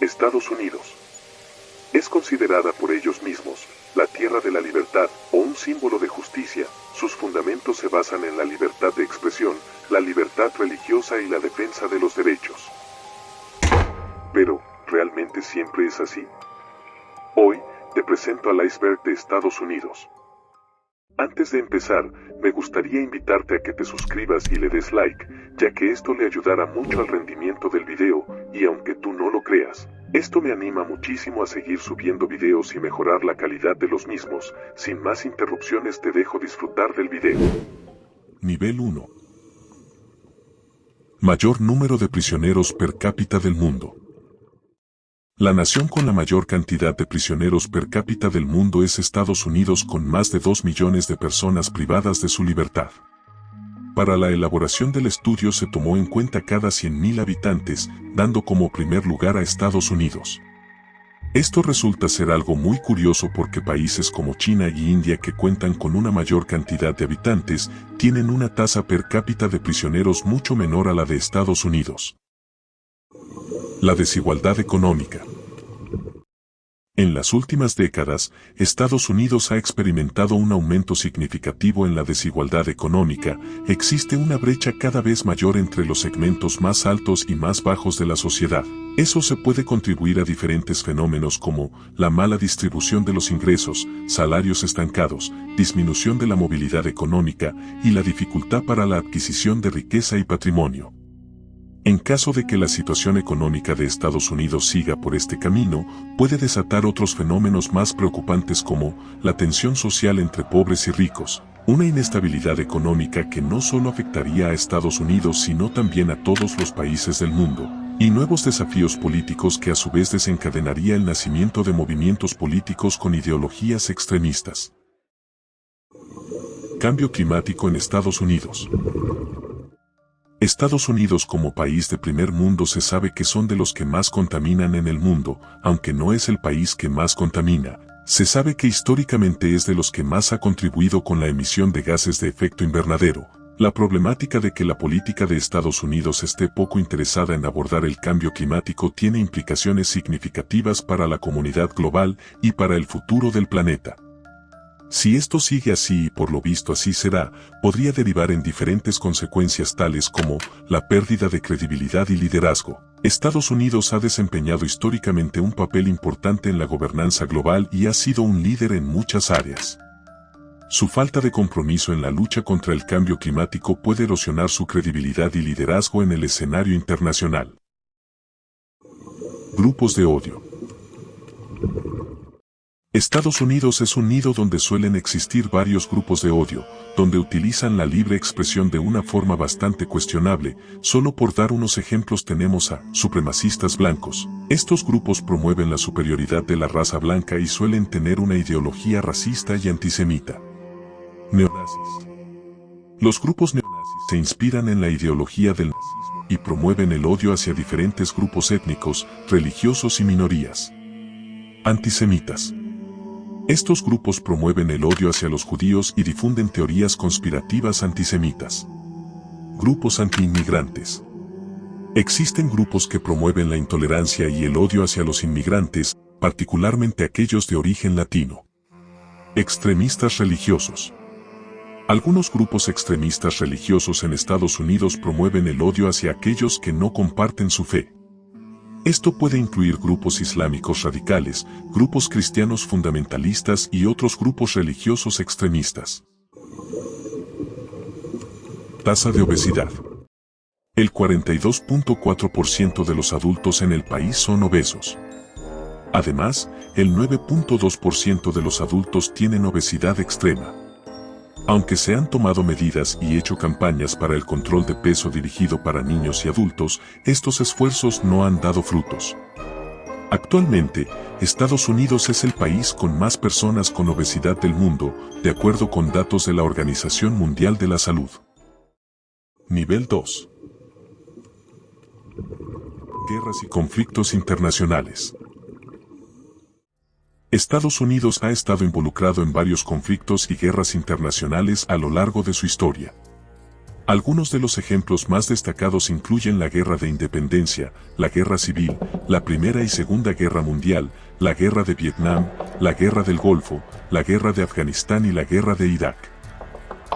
Estados Unidos. Es considerada por ellos mismos la tierra de la libertad o un símbolo de justicia. Sus fundamentos se basan en la libertad de expresión, la libertad religiosa y la defensa de los derechos. Pero, ¿realmente siempre es así? Hoy, te presento al iceberg de Estados Unidos. Antes de empezar, me gustaría invitarte a que te suscribas y le des like, ya que esto le ayudará mucho al rendimiento del video, y aunque tú no lo creas, esto me anima muchísimo a seguir subiendo videos y mejorar la calidad de los mismos. Sin más interrupciones te dejo disfrutar del video. Nivel 1. Mayor número de prisioneros per cápita del mundo. La nación con la mayor cantidad de prisioneros per cápita del mundo es Estados Unidos, con más de 2 millones de personas privadas de su libertad. Para la elaboración del estudio se tomó en cuenta cada 100.000 habitantes, dando como primer lugar a Estados Unidos. Esto resulta ser algo muy curioso porque países como China y India, que cuentan con una mayor cantidad de habitantes, tienen una tasa per cápita de prisioneros mucho menor a la de Estados Unidos. La desigualdad económica. En las últimas décadas, Estados Unidos ha experimentado un aumento significativo en la desigualdad económica. Existe una brecha cada vez mayor entre los segmentos más altos y más bajos de la sociedad. Eso se puede contribuir a diferentes fenómenos como la mala distribución de los ingresos, salarios estancados, disminución de la movilidad económica y la dificultad para la adquisición de riqueza y patrimonio. En caso de que la situación económica de Estados Unidos siga por este camino, puede desatar otros fenómenos más preocupantes como la tensión social entre pobres y ricos, una inestabilidad económica que no solo afectaría a Estados Unidos sino también a todos los países del mundo, y nuevos desafíos políticos que a su vez desencadenaría el nacimiento de movimientos políticos con ideologías extremistas. Cambio climático en Estados Unidos. Estados Unidos, como país de primer mundo, se sabe que son de los que más contaminan en el mundo. Aunque no es el país que más contamina, se sabe que históricamente es de los que más ha contribuido con la emisión de gases de efecto invernadero. La problemática de que la política de Estados Unidos esté poco interesada en abordar el cambio climático tiene implicaciones significativas para la comunidad global y para el futuro del planeta. Si esto sigue así, y por lo visto así será, podría derivar en diferentes consecuencias tales como la pérdida de credibilidad y liderazgo. Estados Unidos ha desempeñado históricamente un papel importante en la gobernanza global y ha sido un líder en muchas áreas. Su falta de compromiso en la lucha contra el cambio climático puede erosionar su credibilidad y liderazgo en el escenario internacional. Grupos de odio. Estados Unidos es un nido donde suelen existir varios grupos de odio, donde utilizan la libre expresión de una forma bastante cuestionable. Solo por dar unos ejemplos tenemos a supremacistas blancos. Estos grupos promueven la superioridad de la raza blanca y suelen tener una ideología racista y antisemita. Neonazis. Los grupos neonazis se inspiran en la ideología del nazismo y promueven el odio hacia diferentes grupos étnicos, religiosos y minorías. Antisemitas. Estos grupos promueven el odio hacia los judíos y difunden teorías conspirativas antisemitas. Grupos antiinmigrantes. Existen grupos que promueven la intolerancia y el odio hacia los inmigrantes, particularmente aquellos de origen latino. Extremistas religiosos. Algunos grupos extremistas religiosos en Estados Unidos promueven el odio hacia aquellos que no comparten su fe. Esto puede incluir grupos islámicos radicales, grupos cristianos fundamentalistas y otros grupos religiosos extremistas. Tasa de obesidad. El 42.4% de los adultos en el país son obesos. Además, el 9.2% de los adultos tienen obesidad extrema. Aunque se han tomado medidas y hecho campañas para el control de peso dirigido para niños y adultos, estos esfuerzos no han dado frutos. Actualmente, Estados Unidos es el país con más personas con obesidad del mundo, de acuerdo con datos de la Organización Mundial de la Salud. Nivel 2. Guerras y conflictos internacionales. Estados Unidos ha estado involucrado en varios conflictos y guerras internacionales a lo largo de su historia. Algunos de los ejemplos más destacados incluyen la Guerra de Independencia, la Guerra Civil, la Primera y Segunda Guerra Mundial, la Guerra de Vietnam, la Guerra del Golfo, la Guerra de Afganistán y la Guerra de Irak.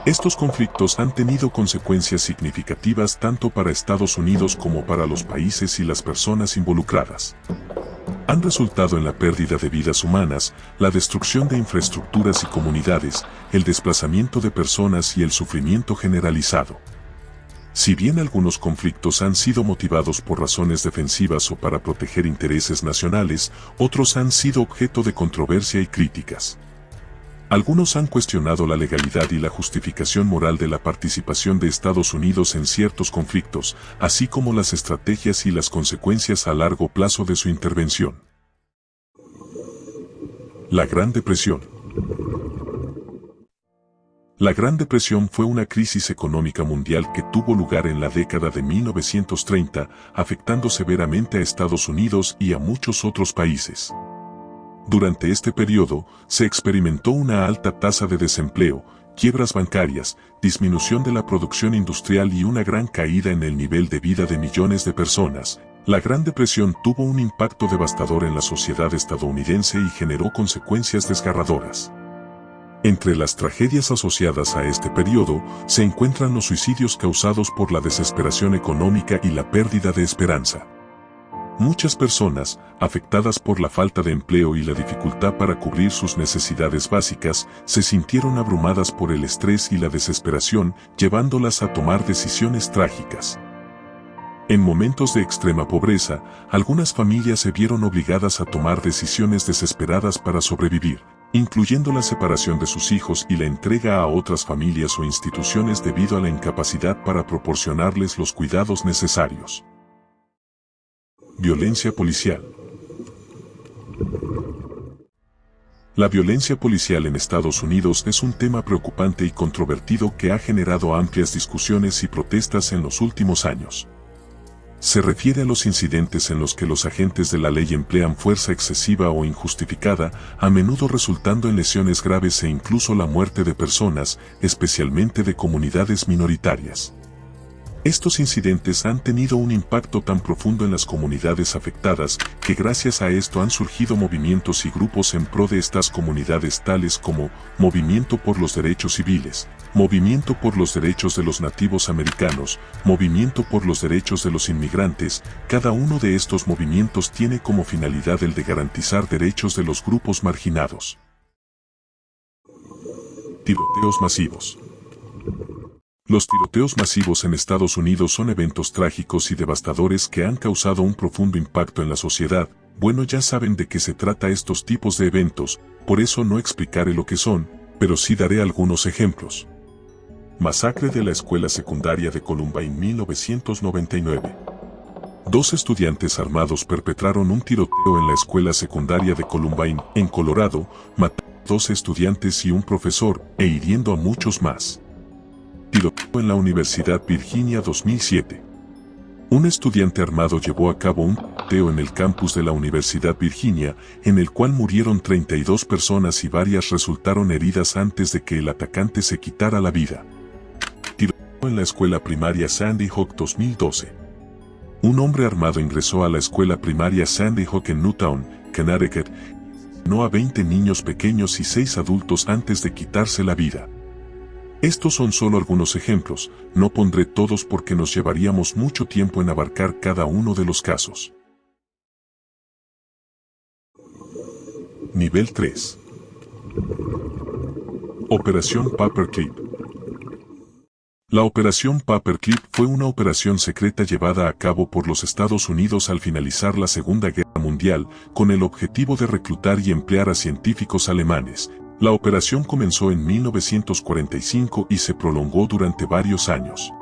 Estos conflictos han tenido consecuencias significativas tanto para Estados Unidos como para los países y las personas involucradas. Han resultado en la pérdida de vidas humanas, la destrucción de infraestructuras y comunidades, el desplazamiento de personas y el sufrimiento generalizado. Si bien algunos conflictos han sido motivados por razones defensivas o para proteger intereses nacionales, otros han sido objeto de controversia y críticas. Algunos han cuestionado la legalidad y la justificación moral de la participación de Estados Unidos en ciertos conflictos, así como las estrategias y las consecuencias a largo plazo de su intervención. La Gran Depresión. La Gran Depresión fue una crisis económica mundial que tuvo lugar en la década de 1930, afectando severamente a Estados Unidos y a muchos otros países. Durante este periodo, se experimentó una alta tasa de desempleo, quiebras bancarias, disminución de la producción industrial y una gran caída en el nivel de vida de millones de personas. La Gran Depresión tuvo un impacto devastador en la sociedad estadounidense y generó consecuencias desgarradoras. Entre las tragedias asociadas a este periodo, se encuentran los suicidios causados por la desesperación económica y la pérdida de esperanza. Muchas personas, afectadas por la falta de empleo y la dificultad para cubrir sus necesidades básicas, se sintieron abrumadas por el estrés y la desesperación, llevándolas a tomar decisiones trágicas. En momentos de extrema pobreza, algunas familias se vieron obligadas a tomar decisiones desesperadas para sobrevivir, incluyendo la separación de sus hijos y la entrega a otras familias o instituciones debido a la incapacidad para proporcionarles los cuidados necesarios. Violencia policial. La violencia policial en Estados Unidos es un tema preocupante y controvertido que ha generado amplias discusiones y protestas en los últimos años. Se refiere a los incidentes en los que los agentes de la ley emplean fuerza excesiva o injustificada, a menudo resultando en lesiones graves e incluso la muerte de personas, especialmente de comunidades minoritarias. Estos incidentes han tenido un impacto tan profundo en las comunidades afectadas que gracias a esto han surgido movimientos y grupos en pro de estas comunidades tales como Movimiento por los Derechos Civiles, Movimiento por los Derechos de los Nativos Americanos, Movimiento por los Derechos de los Inmigrantes. Cada uno de estos movimientos tiene como finalidad el de garantizar derechos de los grupos marginados. Tiroteos masivos. Los tiroteos masivos en Estados Unidos son eventos trágicos y devastadores que han causado un profundo impacto en la sociedad. Bueno, ya saben de qué se trata estos tipos de eventos, por eso no explicaré lo que son, pero sí daré algunos ejemplos. Masacre de la escuela secundaria de Columbine 1999. 2 estudiantes armados perpetraron un tiroteo en la escuela secundaria de Columbine, en Colorado, matando a 2 estudiantes y un profesor, e hiriendo a muchos más. Tiroteo en la Universidad Virginia 2007. Un estudiante armado llevó a cabo un tiroteo en el campus de la Universidad Virginia, en el cual murieron 32 personas y varias resultaron heridas antes de que el atacante se quitara la vida. Tiroteo en la escuela primaria Sandy Hook 2012. Un hombre armado ingresó a la escuela primaria Sandy Hook en Newtown, Connecticut, y asesinó a 20 niños pequeños y 6 adultos antes de quitarse la vida. Estos son solo algunos ejemplos, no pondré todos porque nos llevaríamos mucho tiempo en abarcar cada uno de los casos. Nivel 3. Operación Paperclip. La Operación Paperclip fue una operación secreta llevada a cabo por los Estados Unidos al finalizar la Segunda Guerra Mundial, con el objetivo de reclutar y emplear a científicos alemanes. La operación comenzó en 1945 y se prolongó durante varios años.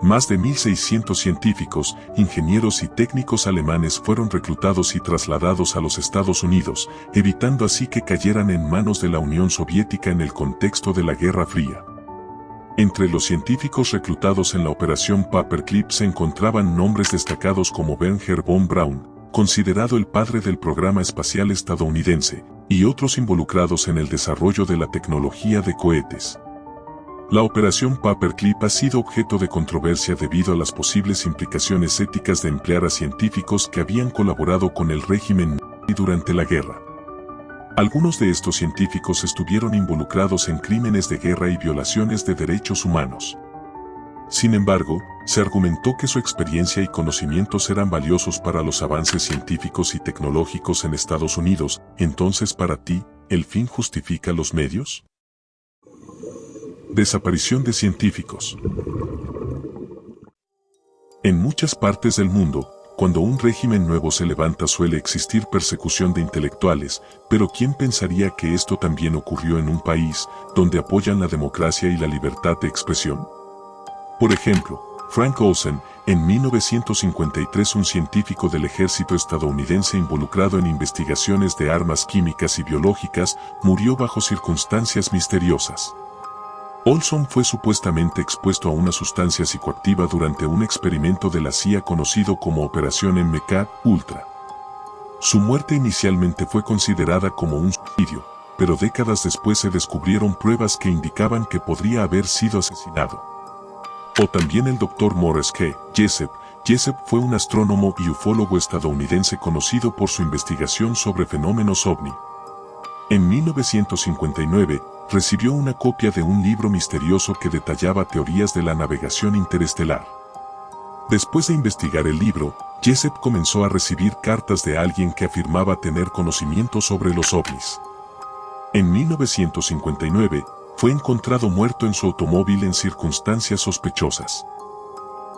Más de 1.600 científicos, ingenieros y técnicos alemanes fueron reclutados y trasladados a los Estados Unidos, evitando así que cayeran en manos de la Unión Soviética en el contexto de la Guerra Fría. Entre los científicos reclutados en la Operación Paperclip se encontraban nombres destacados como Wernher von Braun, considerado el padre del programa espacial estadounidense, y otros involucrados en el desarrollo de la tecnología de cohetes. La operación Paperclip ha sido objeto de controversia debido a las posibles implicaciones éticas de emplear a científicos que habían colaborado con el régimen nazi durante la guerra. Algunos de estos científicos estuvieron involucrados en crímenes de guerra y violaciones de derechos humanos. Sin embargo, se argumentó que su experiencia y conocimientos eran valiosos para los avances científicos y tecnológicos en Estados Unidos. Entonces, para ti, ¿el fin justifica los medios? Desaparición de científicos. En muchas partes del mundo, cuando un régimen nuevo se levanta suele existir persecución de intelectuales, pero ¿quién pensaría que esto también ocurrió en un país donde apoyan la democracia y la libertad de expresión? Por ejemplo, Frank Olson, en 1953 un científico del ejército estadounidense involucrado en investigaciones de armas químicas y biológicas, murió bajo circunstancias misteriosas. Olson fue supuestamente expuesto a una sustancia psicoactiva durante un experimento de la CIA conocido como Operación MK-Ultra. Su muerte inicialmente fue considerada como un suicidio, pero décadas después se descubrieron pruebas que indicaban que podría haber sido asesinado. O también el Dr. Morris K. Jessup. Jessup fue un astrónomo y ufólogo estadounidense conocido por su investigación sobre fenómenos ovni. En 1959, recibió una copia de un libro misterioso que detallaba teorías de la navegación interestelar. Después de investigar el libro, Jessup comenzó a recibir cartas de alguien que afirmaba tener conocimiento sobre los ovnis. En 1959, fue encontrado muerto en su automóvil en circunstancias sospechosas.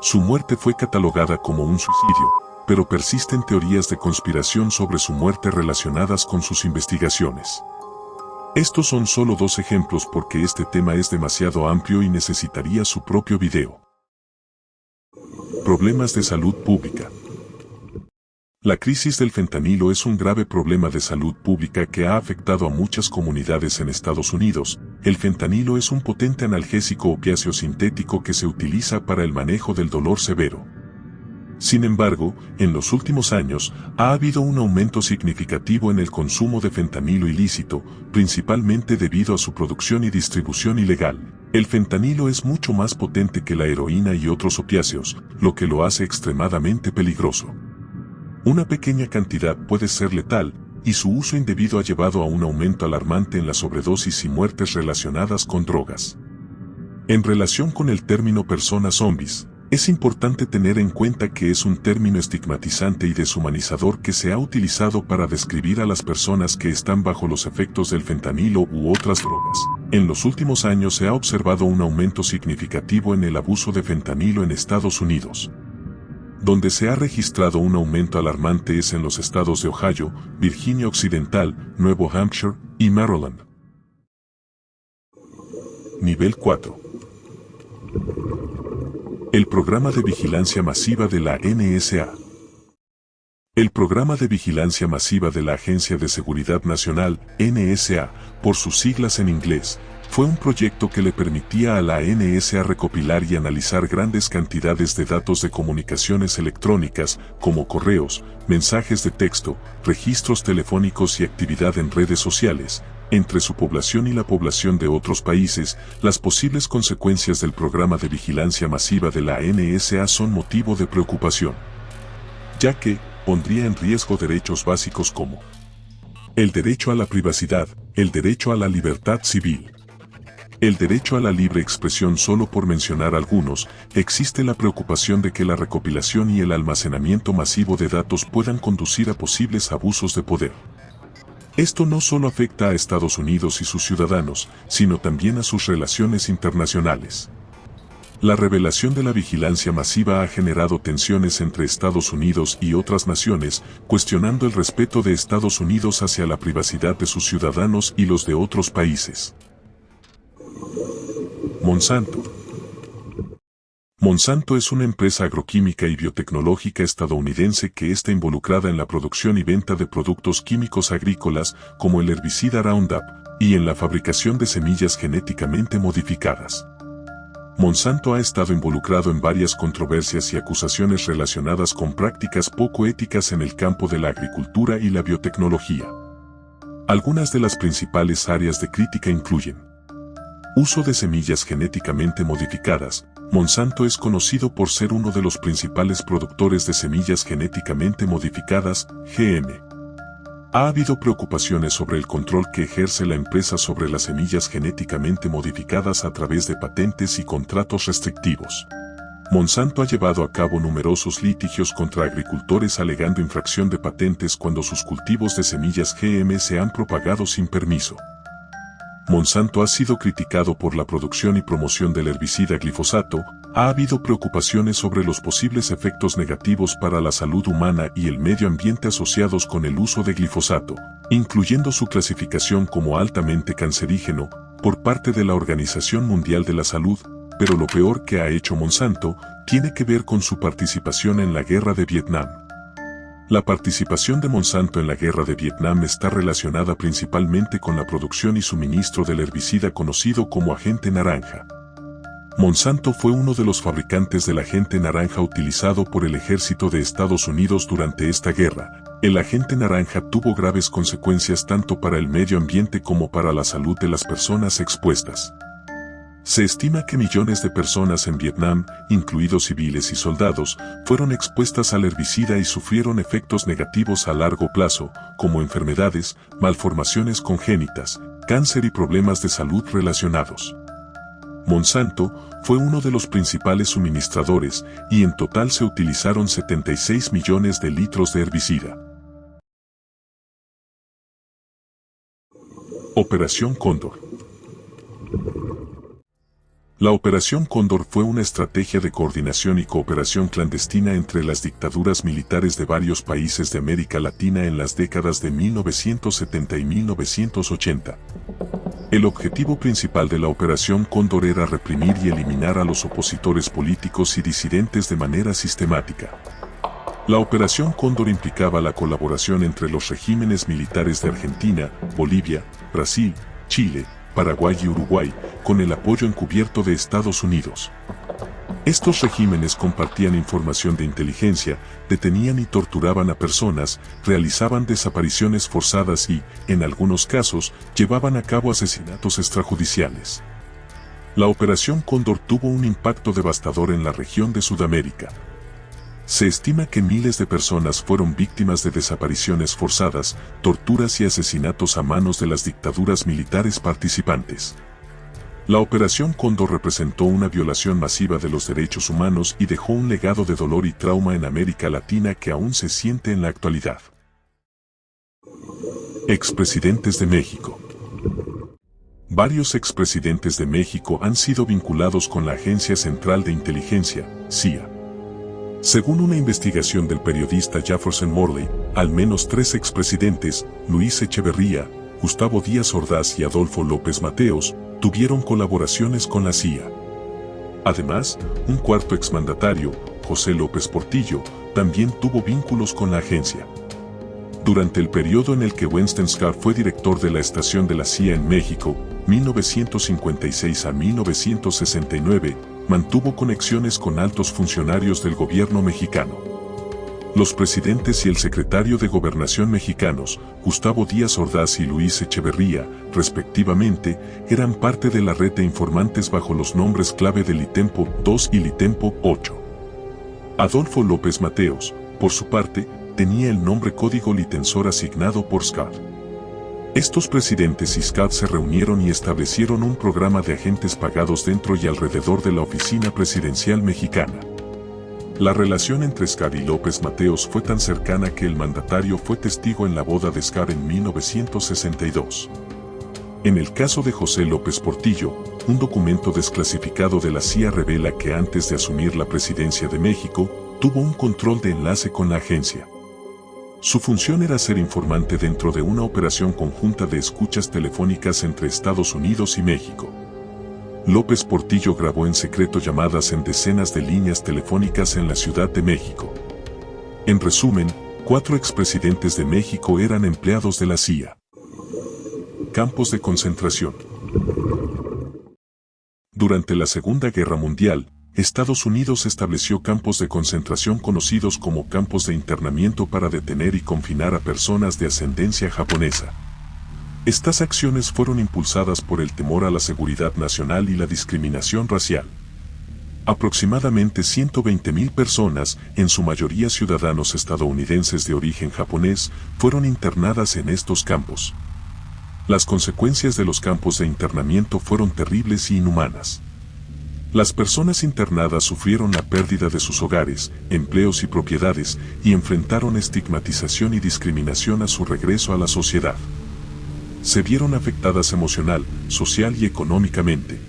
Su muerte fue catalogada como un suicidio, pero persisten teorías de conspiración sobre su muerte relacionadas con sus investigaciones. Estos son solo dos ejemplos porque este tema es demasiado amplio y necesitaría su propio video. Problemas de salud pública. La crisis del fentanilo es un grave problema de salud pública que ha afectado a muchas comunidades en Estados Unidos. El fentanilo es un potente analgésico opiáceo sintético que se utiliza para el manejo del dolor severo. Sin embargo, en los últimos años, ha habido un aumento significativo en el consumo de fentanilo ilícito, principalmente debido a su producción y distribución ilegal. El fentanilo es mucho más potente que la heroína y otros opiáceos, lo que lo hace extremadamente peligroso. Una pequeña cantidad puede ser letal, y su uso indebido ha llevado a un aumento alarmante en la sobredosis y muertes relacionadas con drogas. En relación con el término personas zombies, es importante tener en cuenta que es un término estigmatizante y deshumanizador que se ha utilizado para describir a las personas que están bajo los efectos del fentanilo u otras drogas. En los últimos años se ha observado un aumento significativo en el abuso de fentanilo en Estados Unidos. Donde se ha registrado un aumento alarmante es en los estados de Ohio, Virginia Occidental, Nuevo Hampshire y Maryland. Nivel 4. El programa de vigilancia masiva de la NSA. El programa de vigilancia masiva de la Agencia de Seguridad Nacional, NSA, por sus siglas en inglés, fue un proyecto que le permitía a la NSA recopilar y analizar grandes cantidades de datos de comunicaciones electrónicas, como correos, mensajes de texto, registros telefónicos y actividad en redes sociales, entre su población y la población de otros países. Las posibles consecuencias del programa de vigilancia masiva de la NSA son motivo de preocupación, ya que pondría en riesgo derechos básicos como el derecho a la privacidad, el derecho a la libertad civil, el derecho a la libre expresión. Solo por mencionar algunos, existe la preocupación de que la recopilación y el almacenamiento masivo de datos puedan conducir a posibles abusos de poder. Esto no solo afecta a Estados Unidos y sus ciudadanos, sino también a sus relaciones internacionales. La revelación de la vigilancia masiva ha generado tensiones entre Estados Unidos y otras naciones, cuestionando el respeto de Estados Unidos hacia la privacidad de sus ciudadanos y los de otros países. Monsanto. Monsanto es una empresa agroquímica y biotecnológica estadounidense que está involucrada en la producción y venta de productos químicos agrícolas como el herbicida Roundup y en la fabricación de semillas genéticamente modificadas. Monsanto ha estado involucrado en varias controversias y acusaciones relacionadas con prácticas poco éticas en el campo de la agricultura y la biotecnología. Algunas de las principales áreas de crítica incluyen Uso de semillas genéticamente modificadas. Monsanto es conocido por ser uno de los principales productores de semillas genéticamente modificadas, GM. Ha habido preocupaciones sobre el control que ejerce la empresa sobre las semillas genéticamente modificadas a través de patentes y contratos restrictivos. Monsanto ha llevado a cabo numerosos litigios contra agricultores alegando infracción de patentes cuando sus cultivos de semillas GM se han propagado sin permiso. Monsanto ha sido criticado por la producción y promoción del herbicida glifosato. Ha habido preocupaciones sobre los posibles efectos negativos para la salud humana y el medio ambiente asociados con el uso de glifosato, incluyendo su clasificación como altamente cancerígeno por parte de la Organización Mundial de la Salud, pero lo peor que ha hecho Monsanto tiene que ver con su participación en la guerra de Vietnam. La participación de Monsanto en la guerra de Vietnam está relacionada principalmente con la producción y suministro del herbicida conocido como agente naranja. Monsanto fue uno de los fabricantes del agente naranja utilizado por el ejército de Estados Unidos durante esta guerra. El agente naranja tuvo graves consecuencias tanto para el medio ambiente como para la salud de las personas expuestas. Se estima que millones de personas en Vietnam, incluidos civiles y soldados, fueron expuestas al herbicida y sufrieron efectos negativos a largo plazo, como enfermedades, malformaciones congénitas, cáncer y problemas de salud relacionados. Monsanto fue uno de los principales suministradores y en total se utilizaron 76 millones de litros de herbicida. Operación Cóndor. La Operación Cóndor fue una estrategia de coordinación y cooperación clandestina entre las dictaduras militares de varios países de América Latina en las décadas de 1970 y 1980. El objetivo principal de la Operación Cóndor era reprimir y eliminar a los opositores políticos y disidentes de manera sistemática. La Operación Cóndor implicaba la colaboración entre los regímenes militares de Argentina, Bolivia, Brasil, Chile, Paraguay y Uruguay, con el apoyo encubierto de Estados Unidos. Estos regímenes compartían información de inteligencia, detenían y torturaban a personas, realizaban desapariciones forzadas y, en algunos casos, llevaban a cabo asesinatos extrajudiciales. La Operación Cóndor tuvo un impacto devastador en la región de Sudamérica. Se estima que miles de personas fueron víctimas de desapariciones forzadas, torturas y asesinatos a manos de las dictaduras militares participantes. La Operación Cóndor representó una violación masiva de los derechos humanos y dejó un legado de dolor y trauma en América Latina que aún se siente en la actualidad. Expresidentes de México. Varios expresidentes de México han sido vinculados con la Agencia Central de Inteligencia, CIA. Según una investigación del periodista Jefferson Morley, al menos 3 expresidentes, Luis Echeverría, Gustavo Díaz Ordaz y Adolfo López Mateos, tuvieron colaboraciones con la CIA. Además, un cuarto exmandatario, José López Portillo, también tuvo vínculos con la agencia. Durante el periodo en el que Winston Scott fue director de la estación de la CIA en México, 1956 a 1969, mantuvo conexiones con altos funcionarios del gobierno mexicano. Los presidentes y el secretario de Gobernación mexicanos, Gustavo Díaz Ordaz y Luis Echeverría, respectivamente, eran parte de la red de informantes bajo los nombres clave de Litempo 2 y Litempo 8. Adolfo López Mateos, por su parte, tenía el nombre código Litensor asignado por Scott. Estos presidentes y Scott se reunieron y establecieron un programa de agentes pagados dentro y alrededor de la oficina presidencial mexicana. La relación entre Scott y López Mateos fue tan cercana que el mandatario fue testigo en la boda de Scott en 1962. En el caso de José López Portillo, un documento desclasificado de la CIA revela que antes de asumir la presidencia de México, tuvo un control de enlace con la agencia. Su función era ser informante dentro de una operación conjunta de escuchas telefónicas entre Estados Unidos y México. López Portillo grabó en secreto llamadas en decenas de líneas telefónicas en la Ciudad de México. En resumen, 4 expresidentes de México eran empleados de la CIA. Campos de concentración. Durante la Segunda Guerra Mundial, Estados Unidos estableció campos de concentración conocidos como campos de internamiento para detener y confinar a personas de ascendencia japonesa. Estas acciones fueron impulsadas por el temor a la seguridad nacional y la discriminación racial. Aproximadamente 120.000 personas, en su mayoría ciudadanos estadounidenses de origen japonés, fueron internadas en estos campos. Las consecuencias de los campos de internamiento fueron terribles y inhumanas. Las personas internadas sufrieron la pérdida de sus hogares, empleos y propiedades, y enfrentaron estigmatización y discriminación a su regreso a la sociedad. Se vieron afectadas emocional, social y económicamente.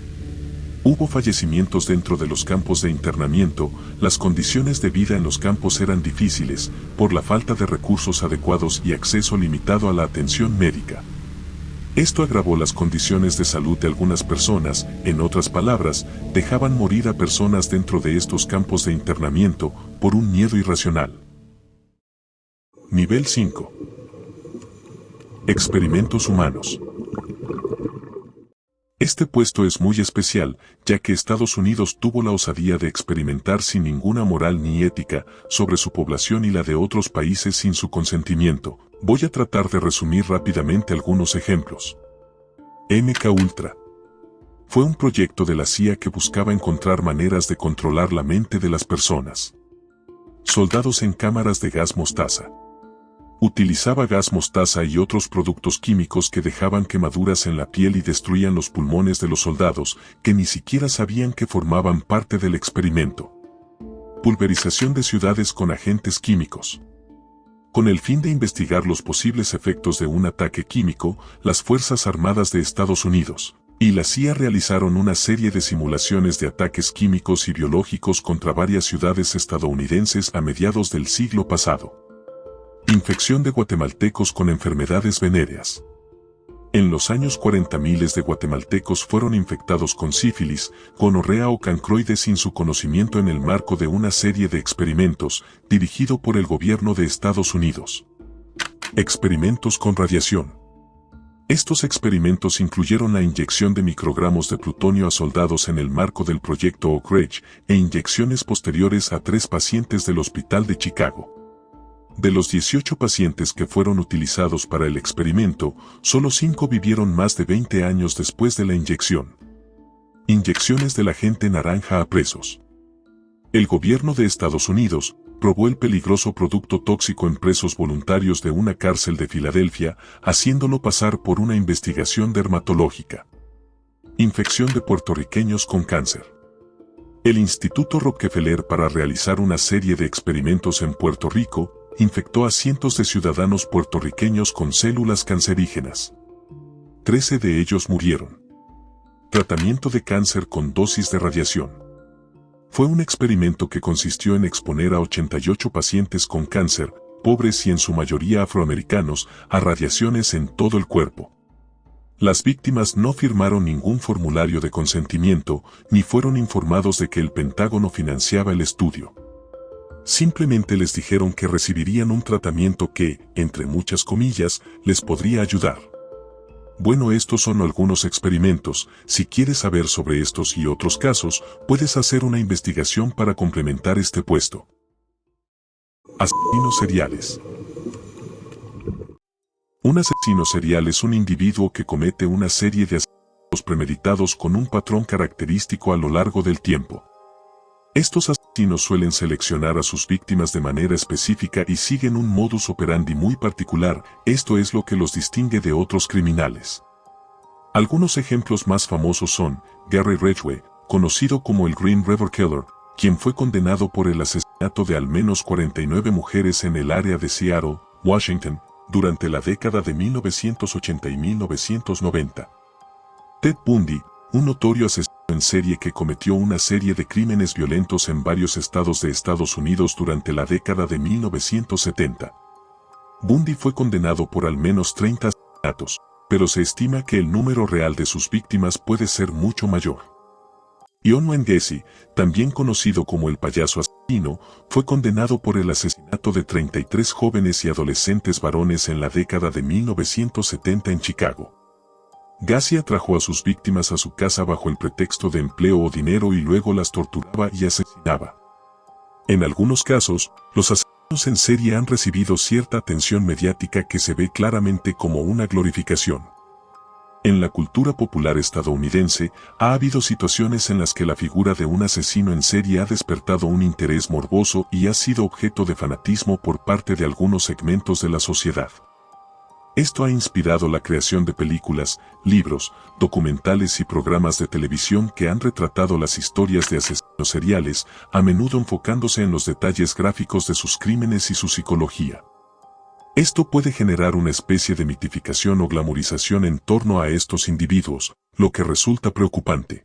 Hubo fallecimientos dentro de los campos de internamiento. Las condiciones de vida en los campos eran difíciles, por la falta de recursos adecuados y acceso limitado a la atención médica. Esto agravó las condiciones de salud de algunas personas, en otras palabras, dejaban morir a personas dentro de estos campos de internamiento por un miedo irracional. Nivel 5. Experimentos humanos. Este puesto es muy especial, ya que Estados Unidos tuvo la osadía de experimentar sin ninguna moral ni ética sobre su población y la de otros países sin su consentimiento. Voy a tratar de resumir rápidamente algunos ejemplos. MK-Ultra. Fue un proyecto de la CIA que buscaba encontrar maneras de controlar la mente de las personas. Soldados en cámaras de gas mostaza. Utilizaba gas mostaza y otros productos químicos que dejaban quemaduras en la piel y destruían los pulmones de los soldados, que ni siquiera sabían que formaban parte del experimento. Pulverización de ciudades con agentes químicos. Con el fin de investigar los posibles efectos de un ataque químico, las Fuerzas Armadas de Estados Unidos y la CIA realizaron una serie de simulaciones de ataques químicos y biológicos contra varias ciudades estadounidenses a mediados del siglo pasado. Infección de guatemaltecos con enfermedades venéreas. En los años 40 miles de guatemaltecos fueron infectados con sífilis, gonorrea o cancroides sin su conocimiento en el marco de una serie de experimentos dirigido por el gobierno de Estados Unidos. Experimentos con radiación. Estos experimentos incluyeron la inyección de microgramos de plutonio a soldados en el marco del proyecto Oak Ridge e inyecciones posteriores a 3 pacientes del Hospital de Chicago. De los 18 pacientes que fueron utilizados para el experimento, solo 5 vivieron más de 20 años después de la inyección. Inyecciones del agente naranja a presos. El gobierno de Estados Unidos probó el peligroso producto tóxico en presos voluntarios de una cárcel de Filadelfia, haciéndolo pasar por una investigación dermatológica. Infección de puertorriqueños con cáncer. El Instituto Rockefeller, para realizar una serie de experimentos en Puerto Rico, infectó a cientos de ciudadanos puertorriqueños con células cancerígenas. 13 de ellos murieron. Tratamiento de cáncer con dosis de radiación. Fue un experimento que consistió en exponer a 88 pacientes con cáncer, pobres y en su mayoría afroamericanos, a radiaciones en todo el cuerpo. Las víctimas no firmaron ningún formulario de consentimiento, ni fueron informados de que el Pentágono financiaba el estudio. Simplemente les dijeron que recibirían un tratamiento que, entre muchas comillas, les podría ayudar. Bueno, estos son algunos experimentos. Si quieres saber sobre estos y otros casos, puedes hacer una investigación para complementar este puesto. Asesinos seriales. Un asesino serial es un individuo que comete una serie de asesinatos premeditados con un patrón característico a lo largo del tiempo. Estos asesinos suelen seleccionar a sus víctimas de manera específica y siguen un modus operandi muy particular. Esto es lo que los distingue de otros criminales. Algunos ejemplos más famosos son Gary Ridgway, conocido como el Green River Killer, quien fue condenado por el asesinato de al menos 49 mujeres en el área de Seattle, Washington, durante la década de 1980 y 1990. Ted Bundy, un notorio asesino en serie que cometió una serie de crímenes violentos en varios estados de Estados Unidos durante la década de 1970. Bundy fue condenado por al menos 30 asesinatos, pero se estima que el número real de sus víctimas puede ser mucho mayor. John Wayne Gacy, también conocido como el payaso asesino, fue condenado por el asesinato de 33 jóvenes y adolescentes varones en la década de 1970 en Chicago. Gacy atrajo a sus víctimas a su casa bajo el pretexto de empleo o dinero y luego las torturaba y asesinaba. En algunos casos, los asesinos en serie han recibido cierta atención mediática que se ve claramente como una glorificación. En la cultura popular estadounidense, ha habido situaciones en las que la figura de un asesino en serie ha despertado un interés morboso y ha sido objeto de fanatismo por parte de algunos segmentos de la sociedad. Esto ha inspirado la creación de películas, libros, documentales y programas de televisión que han retratado las historias de asesinos seriales, a menudo enfocándose en los detalles gráficos de sus crímenes y su psicología. Esto puede generar una especie de mitificación o glamorización en torno a estos individuos, lo que resulta preocupante.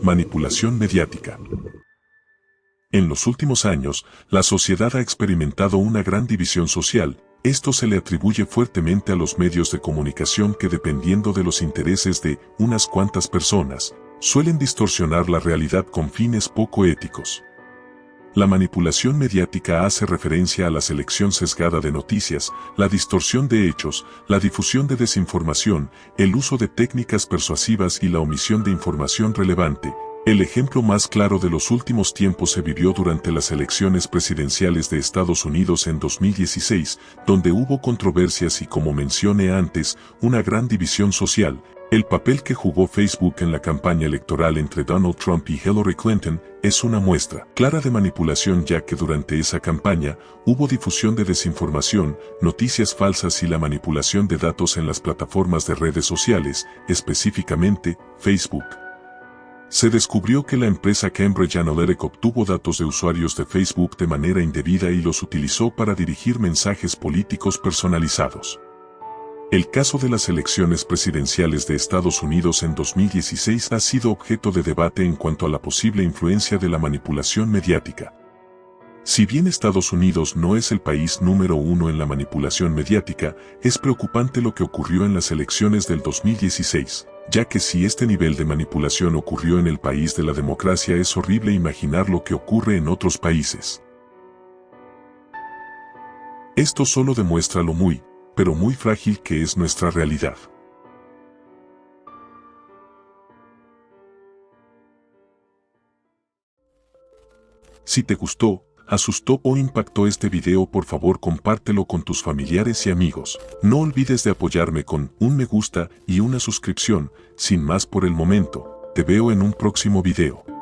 Manipulación mediática. En los últimos años, la sociedad ha experimentado una gran división social. Esto se le atribuye fuertemente a los medios de comunicación que, dependiendo de los intereses de unas cuantas personas, suelen distorsionar la realidad con fines poco éticos. La manipulación mediática hace referencia a la selección sesgada de noticias, la distorsión de hechos, la difusión de desinformación, el uso de técnicas persuasivas y la omisión de información relevante. El ejemplo más claro de los últimos tiempos se vivió durante las elecciones presidenciales de Estados Unidos en 2016, donde hubo controversias y, como mencioné antes, una gran división social. El papel que jugó Facebook en la campaña electoral entre Donald Trump y Hillary Clinton es una muestra clara de manipulación, ya que durante esa campaña hubo difusión de desinformación, noticias falsas y la manipulación de datos en las plataformas de redes sociales, específicamente Facebook. Se descubrió que la empresa Cambridge Analytica obtuvo datos de usuarios de Facebook de manera indebida y los utilizó para dirigir mensajes políticos personalizados. El caso de las elecciones presidenciales de Estados Unidos en 2016 ha sido objeto de debate en cuanto a la posible influencia de la manipulación mediática. Si bien Estados Unidos no es el país número uno en la manipulación mediática, es preocupante lo que ocurrió en las elecciones del 2016, ya que si este nivel de manipulación ocurrió en el país de la democracia, es horrible imaginar lo que ocurre en otros países. Esto solo demuestra lo pero muy frágil que es nuestra realidad. Si te gustó, asustó o impactó este video, por favor compártelo con tus familiares y amigos. No olvides de apoyarme con un me gusta y una suscripción. Sin más por el momento, te veo en un próximo video.